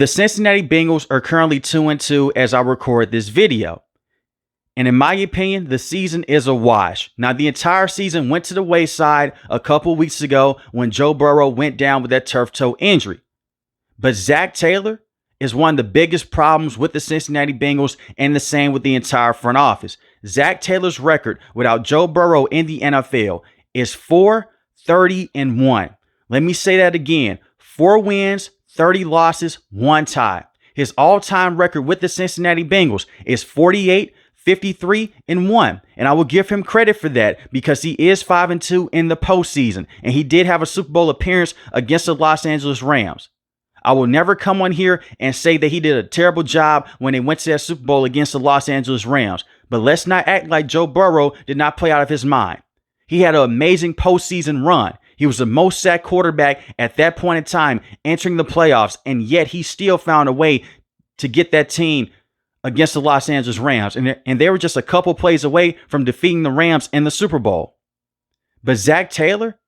The Cincinnati Bengals are currently 2-2 as I record this video. And in my opinion, the season is a wash. Now, the entire season went to the wayside a couple weeks ago when Joe Burrow went down with that turf toe injury. But Zack Taylor is one of the biggest problems with the Cincinnati Bengals, and the same with the entire front office. Zack Taylor's record without Joe Burrow in the NFL is 4-30-1. Let me say that again. 4 wins, 30 losses, 1 tie. His all-time record with the Cincinnati Bengals is 48-53-1. And I will give him credit for that because he is 5-2 in the postseason. And he did have a Super Bowl appearance against the Los Angeles Rams. I will never come on here and say that he did a terrible job when they went to that Super Bowl against the Los Angeles Rams. But let's not act like Joe Burrow did not play out of his mind. He had an amazing postseason run. He was the most sacked quarterback at that point in time entering the playoffs, and yet he still found a way to get that team against the Los Angeles Rams. And they were just a couple plays away from defeating the Rams in the Super Bowl. But Zack Taylor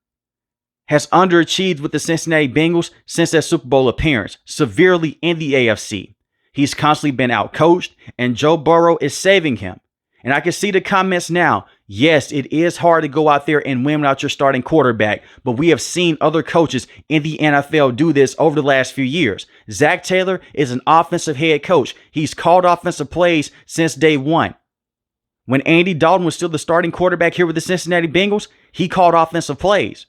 has underachieved with the Cincinnati Bengals since that Super Bowl appearance, severely in the AFC. He's constantly been outcoached, and Joe Burrow is saving him. And I can see the comments now. Yes, it is hard to go out there and win without your starting quarterback, but we have seen other coaches in the NFL do this over the last few years. Zack Taylor is an offensive head coach. He's called offensive plays since day one. When Andy Dalton was still the starting quarterback here with the Cincinnati Bengals, he called offensive plays.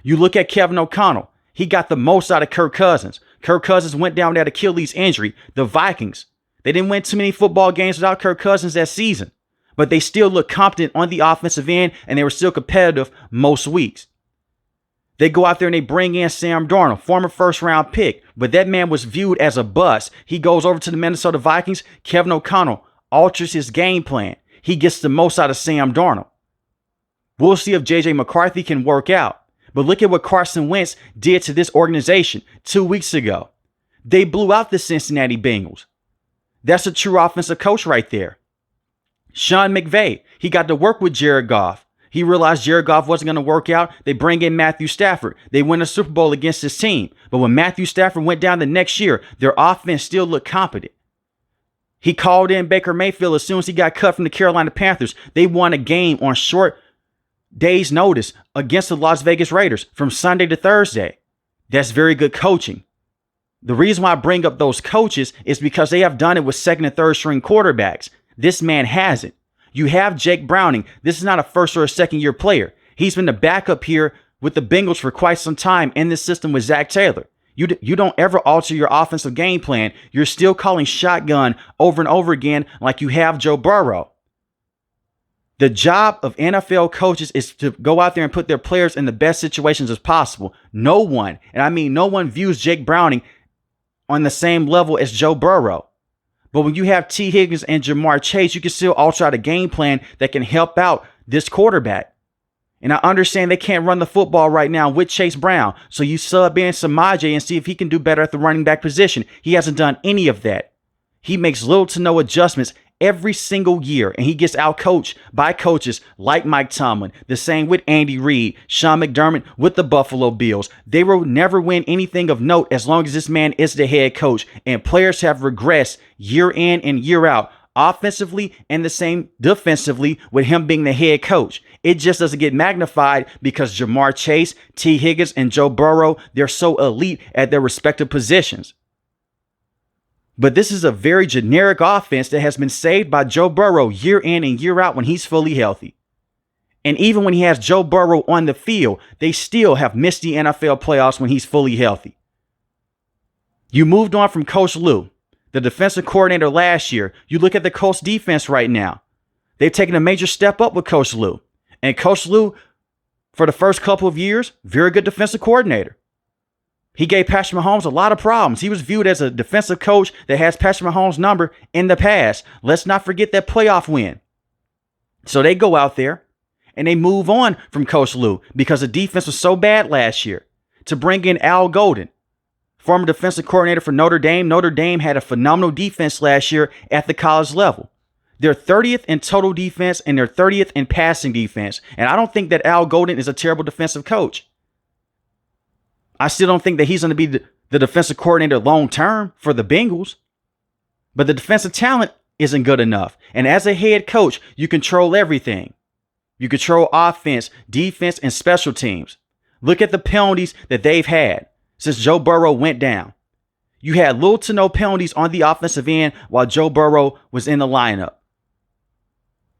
You look at Kevin O'Connell. He got the most out of Kirk Cousins. Kirk Cousins went down with that Achilles injury. The Vikings, they didn't win too many football games without Kirk Cousins that season, but they still looked competent on the offensive end, and they were still competitive most weeks. They go out there and they bring in Sam Darnold, former first-round pick, but that man was viewed as a bust. He goes over to the Minnesota Vikings. Kevin O'Connell alters his game plan. He gets the most out of Sam Darnold. We'll see if J.J. McCarthy can work out. But look at what Carson Wentz did to this organization 2 weeks ago. They blew out the Cincinnati Bengals. That's a true offensive coach right there. Sean McVay, he got to work with Jared Goff. He realized Jared Goff wasn't going to work out. They bring in Matthew Stafford. They win a Super Bowl against his team. But when Matthew Stafford went down the next year, their offense still looked competent. He called in Baker Mayfield as soon as he got cut from the Carolina Panthers. They won a game on short days' notice against the Las Vegas Raiders from Sunday to Thursday. That's very good coaching. The reason why I bring up those coaches is because they have done it with second and third string quarterbacks. This man hasn't. You have Jake Browning. This is not a first or a second year player. He's been the backup here with the Bengals for quite some time in this system with Zack Taylor. You don't ever alter your offensive game plan. You're still calling shotgun over and over again like you have Joe Burrow. The job of NFL coaches is to go out there and put their players in the best situations as possible. No one, and I mean no one, views Jake Browning on the same level as Joe Burrow. But when you have T. Higgins and Jamar Chase, you can still alter out a game plan that can help out this quarterback. And I understand they can't run the football right now with Chase Brown. So you sub in Samaje and see if he can do better at the running back position. He hasn't done any of that. He makes little to no adjustments every single year, and he gets outcoached by coaches like Mike Tomlin. The same with Andy Reid, Sean McDermott with the Buffalo Bills. They will never win anything of note as long as this man is the head coach, and players have regressed year in and year out, offensively and the same defensively with him being the head coach. It just doesn't get magnified because Jamar Chase, T. Higgins, and Joe Burrow, they're so elite at their respective positions. But this is a very generic offense that has been saved by Joe Burrow year in and year out when he's fully healthy. And even when he has Joe Burrow on the field, they still have missed the NFL playoffs when he's fully healthy. You moved on from Coach Lou, the defensive coordinator last year. You look at the Colts defense right now. They've taken a major step up with Coach Lou. And Coach Lou, for the first couple of years, very good defensive coordinator. He gave Patrick Mahomes a lot of problems. He was viewed as a defensive coach that has Patrick Mahomes' number in the past. Let's not forget that playoff win. So they go out there and they move on from Coach Lou because the defense was so bad last year to bring in Al Golden, former defensive coordinator for Notre Dame. Notre Dame had a phenomenal defense last year at the college level. They're 30th in total defense and they're 30th in passing defense. And I don't think that Al Golden is a terrible defensive coach. I still don't think that he's going to be the defensive coordinator long term for the Bengals. But the defensive talent isn't good enough. And as a head coach, you control everything. You control offense, defense, and special teams. Look at the penalties that they've had since Joe Burrow went down. You had little to no penalties on the offensive end while Joe Burrow was in the lineup.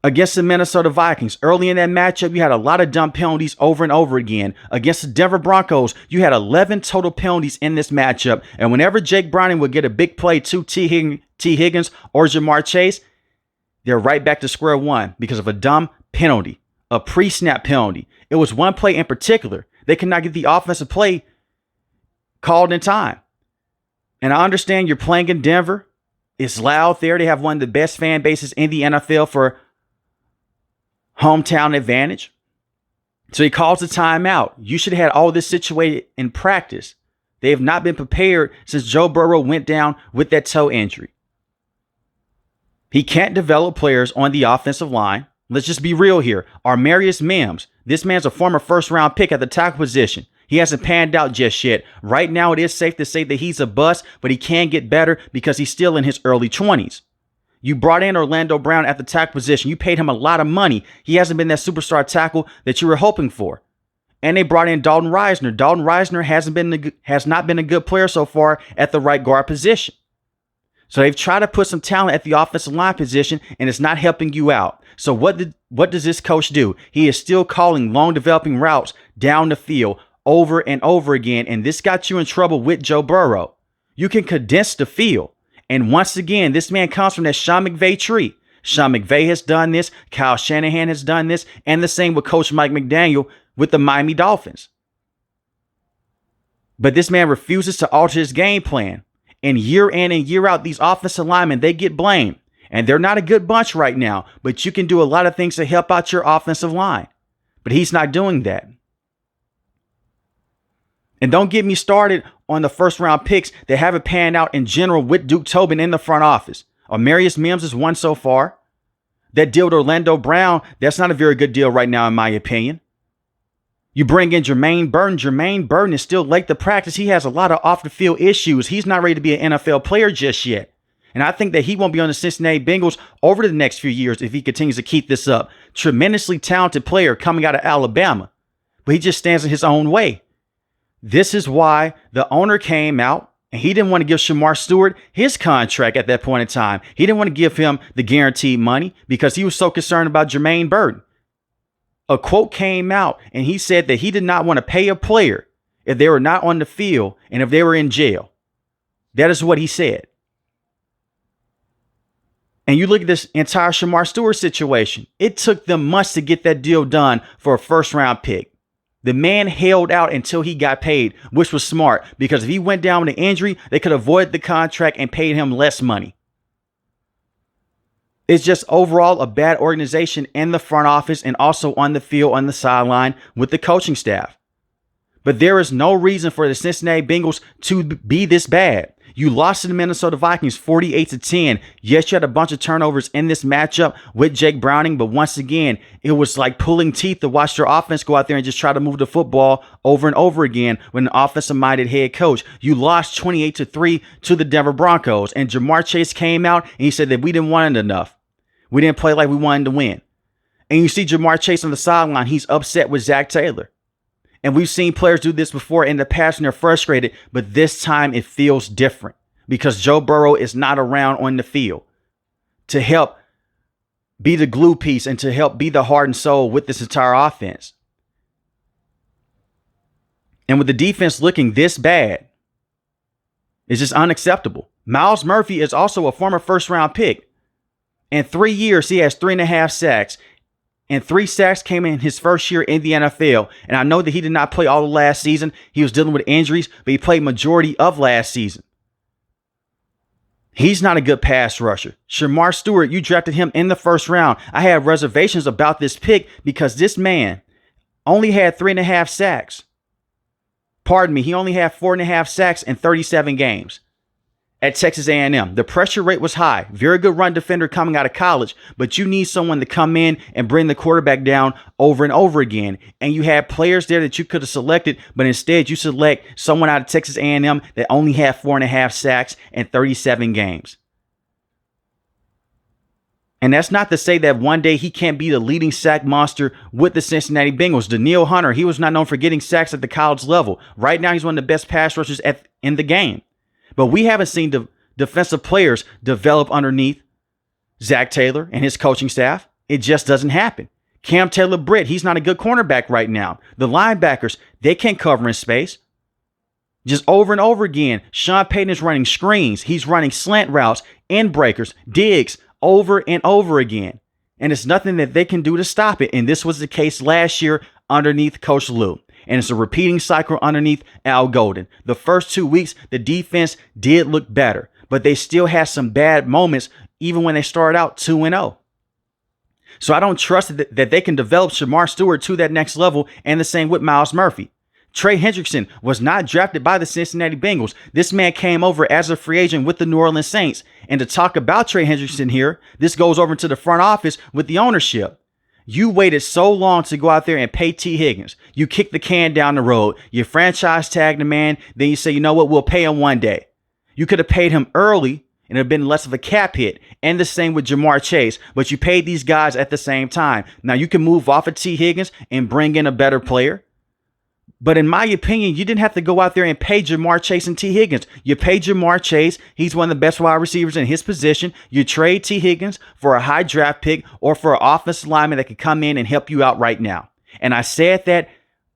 Against the Minnesota Vikings, early in that matchup, you had a lot of dumb penalties over and over again. Against the Denver Broncos, you had 11 total penalties in this matchup. And whenever Jake Browning would get a big play to T. Higgins or Jamar Chase, they're right back to square one because of a dumb penalty, a pre-snap penalty. It was one play in particular. They could not get the offensive play called in time. And I understand you're playing in Denver. It's loud there. They have one of the best fan bases in the NFL for hometown advantage. So he calls the timeout. You should have had all this situated in practice. They have not been prepared since Joe Burrow went down with that toe injury. He can't develop players on the offensive line. Let's just be real here. Armarius Mims, this man's a former first-round pick at the tackle position. He hasn't panned out just yet. Right now, it is safe to say that he's a bust, but he can get better because he's still in his early 20s. You brought in Orlando Brown at the tackle position. You paid him a lot of money. He hasn't been that superstar tackle that you were hoping for. And they brought in Dalton Risner. Dalton Risner has not been a good player so far at the right guard position. So they've tried to put some talent at the offensive line position, and it's not helping you out. So what does this coach do? He is still calling long developing routes down the field over and over again, and this got you in trouble with Joe Burrow. You can condense the field. And once again, this man comes from that Sean McVay tree. Sean McVay has done this. Kyle Shanahan has done this. And the same with Coach Mike McDaniel with the Miami Dolphins. But this man refuses to alter his game plan. And year in and year out, these offensive linemen, they get blamed. And they're not a good bunch right now. But you can do a lot of things to help out your offensive line. But he's not doing that. And don't get me started on the first round picks that haven't panned out in general with Duke Tobin in the front office. Amarius Mims is one so far. That deal with Orlando Brown, that's not a very good deal right now, in my opinion. You bring in Jermaine Burton. Jermaine Burton is still late to practice. He has a lot of off the field issues. He's not ready to be an NFL player just yet. And I think that he won't be on the Cincinnati Bengals over the next few years if he continues to keep this up. Tremendously talented player coming out of Alabama. But he just stands in his own way. This is why the owner came out and he didn't want to give Shamar Stewart his contract at that point in time. He didn't want to give him the guaranteed money because he was so concerned about Jermaine Burton. A quote came out and he said that he did not want to pay a player if they were not on the field and if they were in jail. That is what he said. And you look at this entire Shamar Stewart situation. It took them months to get that deal done for a first round pick. The man held out until he got paid, which was smart because if he went down with an injury, they could avoid the contract and paid him less money. It's just overall a bad organization in the front office and also on the field, on the sideline with the coaching staff. But there is no reason for the Cincinnati Bengals to be this bad. You lost to the Minnesota Vikings 48-10. Yes, you had a bunch of turnovers in this matchup with Jake Browning, but once again, it was like pulling teeth to watch their offense go out there and just try to move the football over and over again with an offensive-minded head coach. You lost 28-3 to the Denver Broncos, and Jamar Chase came out and he said that we didn't want it enough. We didn't play like we wanted to win. And you see Jamar Chase on the sideline, he's upset with Zack Taylor. And we've seen players do this before in the past and they're frustrated, but this time it feels different because Joe Burrow is not around on the field to help be the glue piece and to help be the heart and soul with this entire offense. And with the defense looking this bad, it's just unacceptable. Myles Murphy is also a former first-round pick. In 3 years, he has 3.5 sacks. And 3 sacks came in his first year in the NFL. And I know that he did not play all of last season. He was dealing with injuries, but he played majority of last season. He's not a good pass rusher. Shamar Stewart, you drafted him in the first round. I have reservations about this pick because this man only had 3.5 sacks. Pardon me, he only had 4.5 sacks in 37 games. at Texas A&M. The pressure rate was high. Very good run defender coming out of college, but you need someone to come in and bring the quarterback down over and over again. And you had players there that you could have selected, but instead you select someone out of Texas A&M that only had 4.5 sacks in 37 games. And that's not to say that one day he can't be the leading sack monster with the Cincinnati Bengals. Danielle Hunter, he was not known for getting sacks at the college level. Right now, he's one of the best pass rushers in the game. But we haven't seen the defensive players develop underneath Zack Taylor and his coaching staff. It just doesn't happen. Cam Taylor-Britt, he's not a good cornerback right now. The linebackers, they can't cover in space. Just over and over again, Sean Payton is running screens. He's running slant routes, end breakers, digs, over and over again. And it's nothing that they can do to stop it. And this was the case last year underneath Coach Lou. And it's a repeating cycle underneath Al Golden. The first 2 weeks, the defense did look better, but they still had some bad moments even when they started out 2-0. So I don't trust that they can develop Shamar Stewart to that next level, and the same with Myles Murphy. Trey Hendrickson was not drafted by the Cincinnati Bengals. This man came over as a free agent with the New Orleans Saints. And to talk about Trey Hendrickson here, this goes over to the front office with the ownership. You waited so long to go out there and pay T. Higgins. You kicked the can down the road. You franchise tagged the man. Then you say, you know what, we'll pay him one day. You could have paid him early and it would have been less of a cap hit. And the same with Jamar Chase. But you paid these guys at the same time. Now you can move off of T. Higgins and bring in a better player. But in my opinion, you didn't have to go out there and pay Jamar Chase and T. Higgins. You paid Jamar Chase. He's one of the best wide receivers in his position. You trade T. Higgins for a high draft pick or for an offensive lineman that can come in and help you out right now. And I said that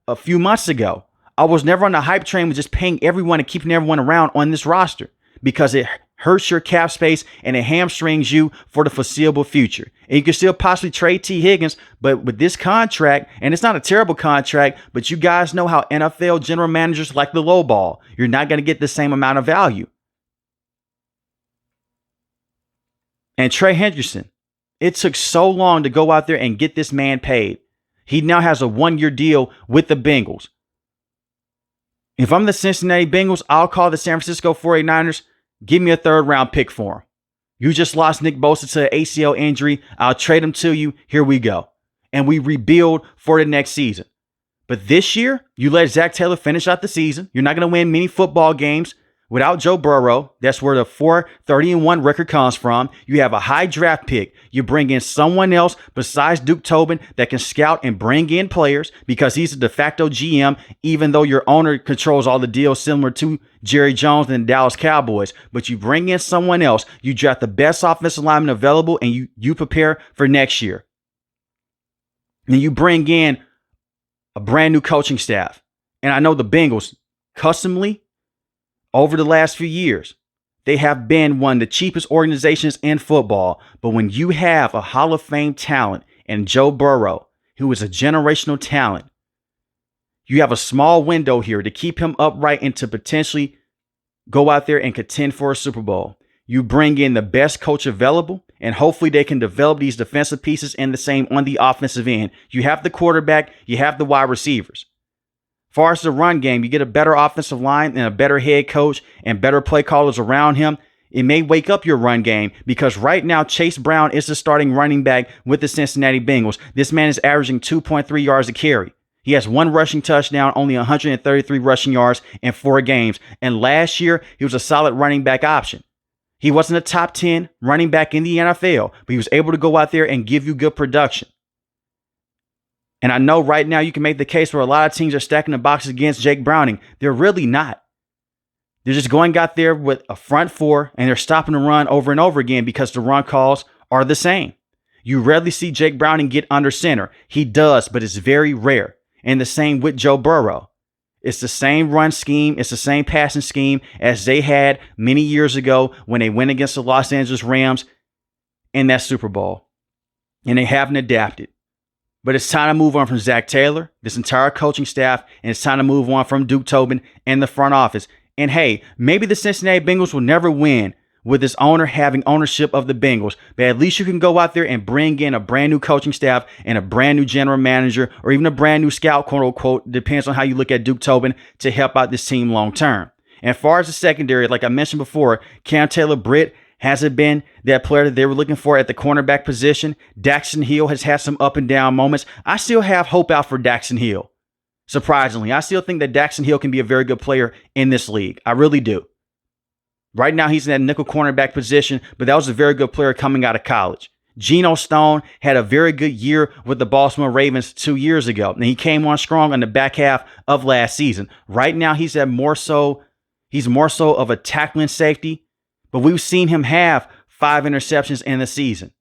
a few months ago. I was never on the hype train with just paying everyone and keeping everyone around on this roster because it hurts your cap space and it hamstrings you for the foreseeable future. And you can still possibly trade T. Higgins, but with this contract, and it's not a terrible contract, but you guys know how NFL general managers like the low ball. You're not going to get the same amount of value. And Trey Hendrickson, it took so long to go out there and get this man paid. He now has a 1-year deal with the Bengals. If I'm the Cincinnati Bengals, I'll call the San Francisco 49ers. Give me a 3rd-round pick for him. You just lost Nick Bosa to an ACL injury. I'll trade him to you. Here we go. And we rebuild for the next season. But this year, you let Zack Taylor finish out the season. You're not going to win many football games without Joe Burrow. That's where the 4-30-1 record comes from. You have a high draft pick. You bring in someone else besides Duke Tobin that can scout and bring in players because he's a de facto GM, even though your owner controls all the deals similar to Jerry Jones and the Dallas Cowboys. But you bring in someone else. You draft the best offensive lineman available and you prepare for next year. And you bring in a brand new coaching staff. And I know the Bengals customly over the last few years, they have been one of the cheapest organizations in football. But when you have a Hall of Fame talent and Joe Burrow, who is a generational talent, you have a small window here to keep him upright and to potentially go out there and contend for a Super Bowl. You bring in the best coach available, and hopefully they can develop these defensive pieces and the same on the offensive end. You have the quarterback, you have the wide receivers. As far as the run game, you get a better offensive line and a better head coach and better play callers around him. It may wake up your run game because right now Chase Brown is the starting running back with the Cincinnati Bengals. This man is averaging 2.3 yards a carry. He has 1 rushing touchdown, only 133 rushing yards in 4 games. And last year, he was a solid running back option. He wasn't a top 10 running back in the NFL, but he was able to go out there and give you good production. And I know right now you can make the case where a lot of teams are stacking the boxes against Jake Browning. They're really not. They're just going out there with a front 4 and they're stopping the run over and over again because the run calls are the same. You rarely see Jake Browning get under center. He does, but it's very rare. And the same with Joe Burrow. It's the same run scheme. It's the same passing scheme as they had many years ago when they went against the Los Angeles Rams in that Super Bowl. And they haven't adapted. But it's time to move on from Zack Taylor, this entire coaching staff, and it's time to move on from Duke Tobin and the front office. And hey, maybe the Cincinnati Bengals will never win with this owner having ownership of the Bengals, but at least you can go out there and bring in a brand new coaching staff and a brand new general manager or even a brand new scout, quote unquote, depends on how you look at Duke Tobin, to help out this team long term. And as far as the secondary, like I mentioned before, Cam Taylor-Britt hasn't been that player that they were looking for at the cornerback position. Daxton Hill has had some up and down moments. I still have hope out for Daxton Hill. Surprisingly, I still think that Daxton Hill can be a very good player in this league. I really do. Right now, he's in that nickel cornerback position, but that was a very good player coming out of college. Geno Stone had a very good year with the Baltimore Ravens 2 years ago, and he came on strong in the back half of last season. Right now, he's more so of a tackling safety, but we've seen him have 5 interceptions in the season.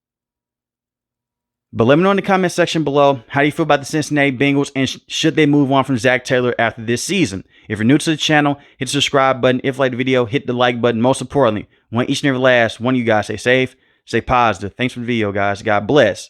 But let me know in the comment section below, how do you feel about the Cincinnati Bengals, and should they move on from Zack Taylor after this season? If you're new to the channel, hit the subscribe button. If you like the video, hit the like button. Most importantly, want each and every last one of you guys stay safe, stay positive. Thanks for the video, guys. God bless.